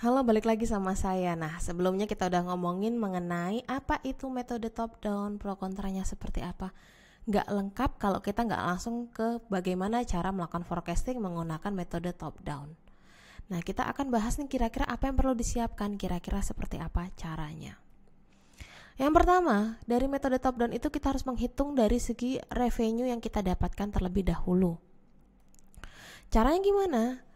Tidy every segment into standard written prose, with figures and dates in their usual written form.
Halo, balik lagi sama saya. Nah, sebelumnya kita udah ngomongin mengenai apa itu metode top down, pro kontranya seperti apa. Nggak lengkap kalau kita nggak langsung ke bagaimana cara melakukan forecasting menggunakan metode top down. Nah, kita akan bahas nih kira-kira apa yang perlu disiapkan, kira-kira seperti apa caranya. Yang pertama, dari metode top down itu kita harus menghitung dari segi revenue yang kita dapatkan terlebih dahulu. Caranya gimana?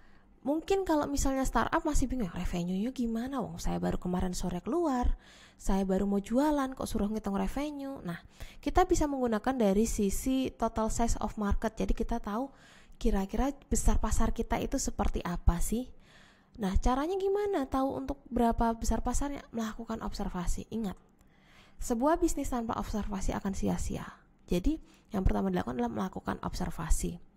Mungkin kalau misalnya startup masih bingung, revenue-nya gimana? Wong saya baru kemarin sore keluar, saya baru mau jualan, kok suruh ngitung revenue. Nah, kita bisa menggunakan dari sisi total size of market. Jadi kita tahu kira-kira besar pasar kita itu seperti apa sih? Nah, caranya gimana? Tahu untuk berapa besar pasarnya? Melakukan observasi. Ingat, sebuah bisnis tanpa observasi akan sia-sia. Jadi, yang pertama dilakukan adalah melakukan observasi.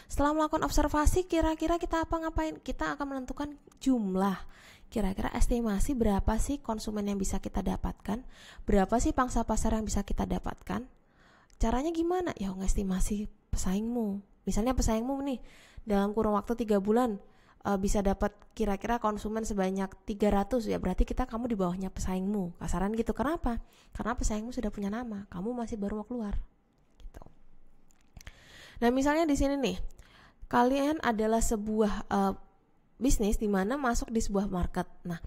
Setelah melakukan observasi, kira-kira kita ngapain? Kita akan menentukan jumlah. Kira-kira estimasi berapa sih konsumen yang bisa kita dapatkan? Berapa sih pangsa pasar yang bisa kita dapatkan? Caranya gimana? Ya ngestimasi pesaingmu. Misalnya pesaingmu nih, dalam kurun waktu 3 bulan bisa dapat kira-kira konsumen sebanyak 300, ya berarti kamu di bawahnya pesaingmu. Kasaran gitu. Kenapa? Karena pesaingmu sudah punya nama, kamu masih baru mau keluar. Gitu. Nah, misalnya di sini nih, kalian adalah sebuah bisnis di mana masuk di sebuah market. Nah,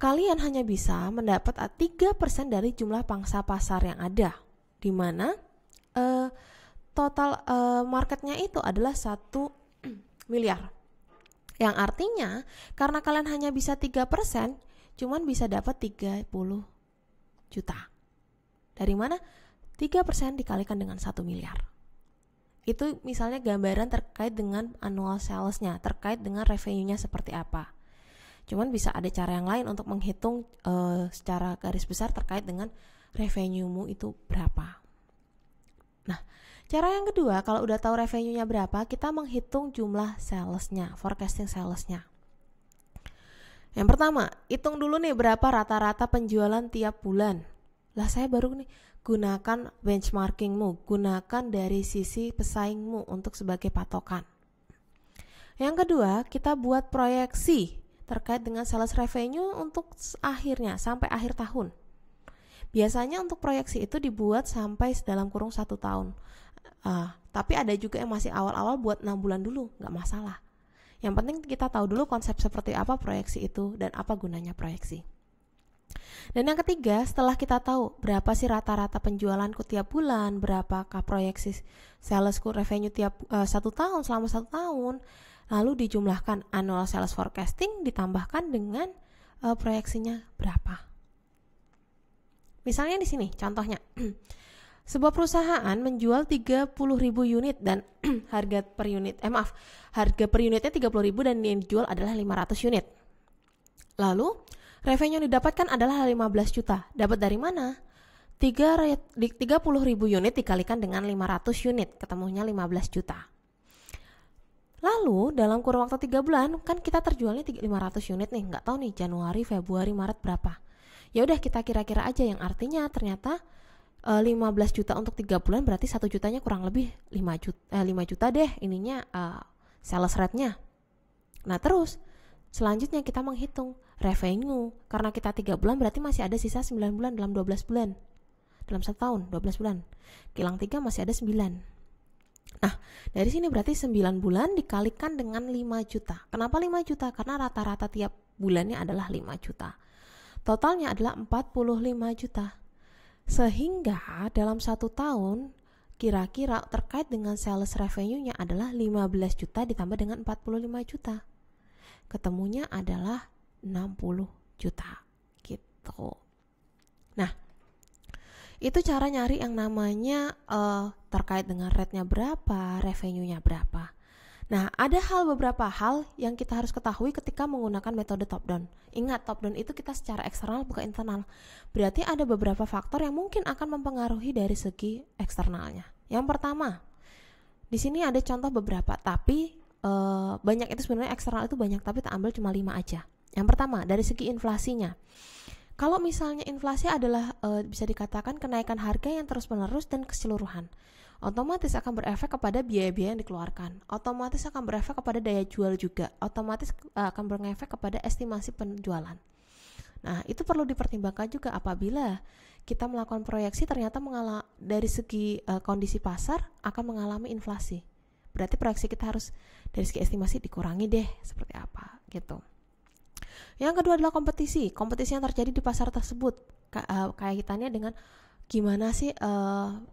kalian hanya bisa mendapat 3% dari jumlah pangsa pasar yang ada, di mana total marketnya itu adalah 1 miliar. Yang artinya, karena kalian hanya bisa 3%, cuman bisa dapat 30 juta. Dari mana? 3% dikalikan dengan 1 miliar. Itu misalnya gambaran terkait dengan annual sales-nya, terkait dengan revenue-nya seperti apa. Cuman bisa ada cara yang lain untuk menghitung secara garis besar terkait dengan revenue-mu itu berapa. Nah, cara yang kedua, kalau udah tahu revenue-nya berapa, kita menghitung jumlah sales-nya, forecasting sales-nya. Yang pertama, hitung dulu nih berapa rata-rata penjualan tiap bulan. Lah saya baru nih, gunakan benchmarkingmu, gunakan dari sisi pesaingmu untuk sebagai patokan. Yang kedua, kita buat proyeksi terkait dengan sales revenue untuk akhirnya, sampai akhir tahun. Biasanya untuk proyeksi itu dibuat sampai dalam kurung 1 tahun. Tapi ada juga yang masih awal-awal buat 6 bulan dulu, gak masalah. Yang penting kita tahu dulu konsep seperti apa proyeksi itu dan apa gunanya proyeksi. Dan yang ketiga, setelah kita tahu berapa sih rata-rata penjualanku tiap bulan, berapakah proyeksi salesku revenue tiap 1 tahun, selama 1 tahun, lalu dijumlahkan annual sales forecasting ditambahkan dengan proyeksinya berapa. Misalnya di sini contohnya, sebuah perusahaan menjual 30.000 unit dan harga per unitnya 30.000 dan yang dijual adalah 500 unit. Lalu revenue yang didapatkan adalah 15 juta. Dapat dari mana? 30.000 unit dikalikan dengan 500 unit, ketemunya 15 juta. Lalu dalam kurun waktu 3 bulan kan kita terjualnya 500 unit nih, nggak tahu nih Januari, Februari, Maret berapa. Ya udah kita kira-kira aja, yang artinya ternyata 15 juta untuk 3 bulan berarti 1 jutanya kurang lebih 5 juta deh ininya sales rate-nya. Nah, terus selanjutnya kita menghitung revenue. Karena kita 3 bulan berarti masih ada sisa 9 bulan dalam 12 bulan. Dalam 1 tahun, 12 bulan. Kilang 3 masih ada 9. Nah, dari sini berarti 9 bulan dikalikan dengan 5 juta. Kenapa 5 juta? Karena rata-rata tiap bulannya adalah 5 juta. Totalnya adalah 45 juta. Sehingga dalam 1 tahun kira-kira terkait dengan sales revenue-nya adalah 15 juta ditambah dengan 45 juta. Ketemunya adalah 60 juta gitu. Nah, itu cara nyari yang namanya terkait dengan rate-nya berapa, revenue-nya berapa. Nah, ada beberapa hal yang kita harus ketahui ketika menggunakan metode top down. Ingat, top down itu kita secara eksternal bukan internal. Berarti ada beberapa faktor yang mungkin akan mempengaruhi dari segi eksternalnya. Yang pertama, di sini ada contoh beberapa, tapi banyak itu sebenarnya eksternal itu banyak, tapi tak ambil cuma 5 aja. Yang pertama, dari segi inflasinya. Kalau misalnya inflasi adalah bisa dikatakan kenaikan harga yang terus-menerus dan keseluruhan, otomatis akan berefek kepada biaya-biaya yang dikeluarkan, otomatis akan berefek kepada daya jual juga, otomatis akan berefek kepada estimasi penjualan. Nah, itu perlu dipertimbangkan juga apabila kita melakukan proyeksi ternyata dari segi kondisi pasar akan mengalami inflasi. Berarti proyeksi kita harus dari segi estimasi dikurangi deh, seperti apa gitu. Yang kedua adalah kompetisi yang terjadi di pasar tersebut. Kaitannya dengan gimana sih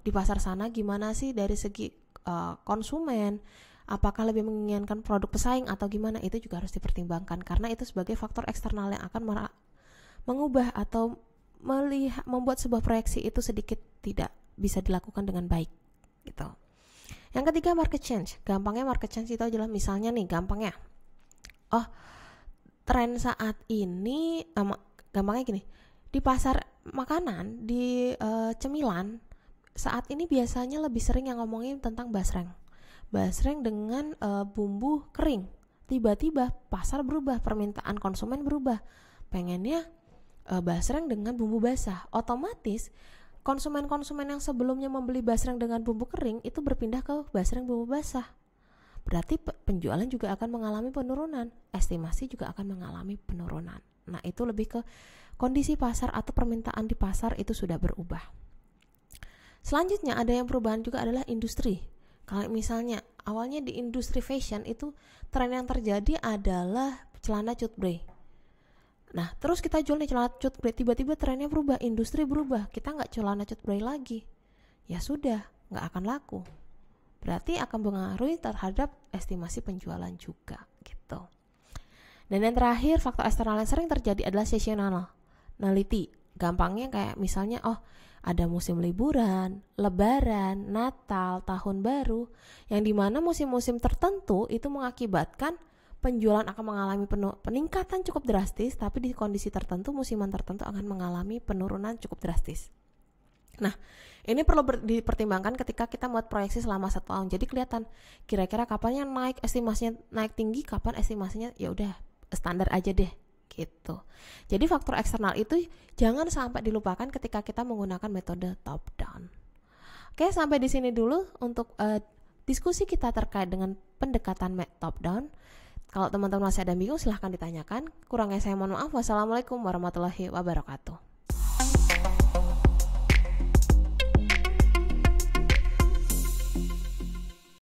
di pasar sana, gimana sih dari segi konsumen, apakah lebih menginginkan produk pesaing atau gimana, itu juga harus dipertimbangkan karena itu sebagai faktor eksternal yang akan mengubah atau membuat sebuah proyeksi itu sedikit tidak bisa dilakukan dengan baik gitu. Yang ketiga, market change. Gampangnya market change itu adalah misalnya nih, gampangnya tren saat ini gampangnya gini, di pasar makanan, di cemilan saat ini biasanya lebih sering yang ngomongin tentang basreng dengan bumbu kering. Tiba-tiba pasar berubah, permintaan konsumen berubah, pengennya basreng dengan bumbu basah. Otomatis konsumen-konsumen yang sebelumnya membeli basreng dengan bumbu kering itu berpindah ke basreng bumbu basah. Berarti penjualan juga akan mengalami penurunan, estimasi juga akan mengalami penurunan. Nah, itu lebih ke kondisi pasar atau permintaan di pasar itu sudah berubah. Selanjutnya ada yang perubahan juga adalah industri. Kalau misalnya awalnya di industri fashion itu tren yang terjadi adalah celana cutbray. Nah, terus kita jual nih celana cutbray, tiba-tiba trennya berubah, industri berubah, kita nggak celana cutbray lagi. Ya sudah, nggak akan laku. Berarti akan mengaruhi terhadap estimasi penjualan juga gitu. Dan yang terakhir, faktor eksternal yang sering terjadi adalah seasonality. Gampangnya kayak misalnya ada musim liburan, lebaran, Natal, tahun baru, yang dimana musim-musim tertentu itu mengakibatkan penjualan akan mengalami peningkatan cukup drastis, tapi di kondisi tertentu, musiman tertentu akan mengalami penurunan cukup drastis. Nah, ini perlu dipertimbangkan ketika kita buat proyeksi selama 1 tahun. Jadi kelihatan kira-kira kapan yang naik, estimasinya naik tinggi, kapan estimasinya ya udah standar aja deh gitu. Jadi faktor eksternal itu jangan sampai dilupakan ketika kita menggunakan metode top down. Oke, sampai di sini dulu untuk diskusi kita terkait dengan pendekatan top down. Kalau teman-teman masih ada bingung silahkan ditanyakan. Kurangnya saya mohon maaf. Wassalamualaikum warahmatullahi wabarakatuh.